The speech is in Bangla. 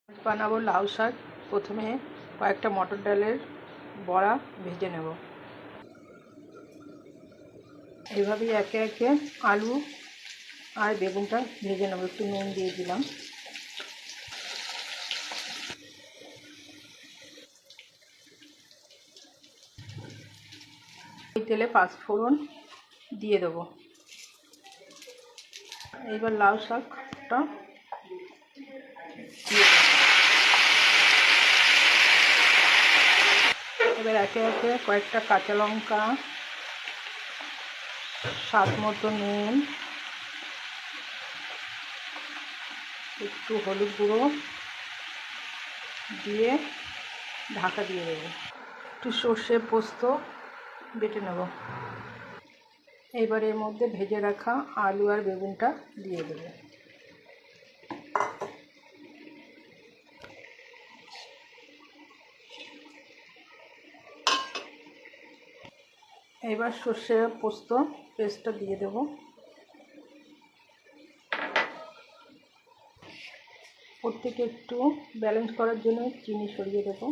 বানাবো লাউ শাক। প্রথমে কয়েকটা মটর ডালের বড়া ভেজে নেব। এইভাবেই একে একে আলু আর বেগুনটা ভেজে নেব। একটু নুন দিয়ে দিলাম। এই তেলে পাঁচফোড়ন দিয়ে দেবো। এইবার লাউ শাকটা দিয়ে দেবো। এবার একে একে কয়েকটা কাঁচা লঙ্কা, স্বাদ মতো নুন, একটু হলুদ গুঁড়ো দিয়ে ঢাকা দিয়ে দেবো। একটু সর্ষে পোস্ত বেটে নেব। এবার এর মধ্যে ভেজে রাখা আলু আর বেগুনটা দিয়ে দেবো। এবার সর্ষে পোস্ত পেস্টটা দিয়ে দেবো। ওর থেকে একটু ব্যালেন্স করার জন্য চিনি সরিয়ে দেবো।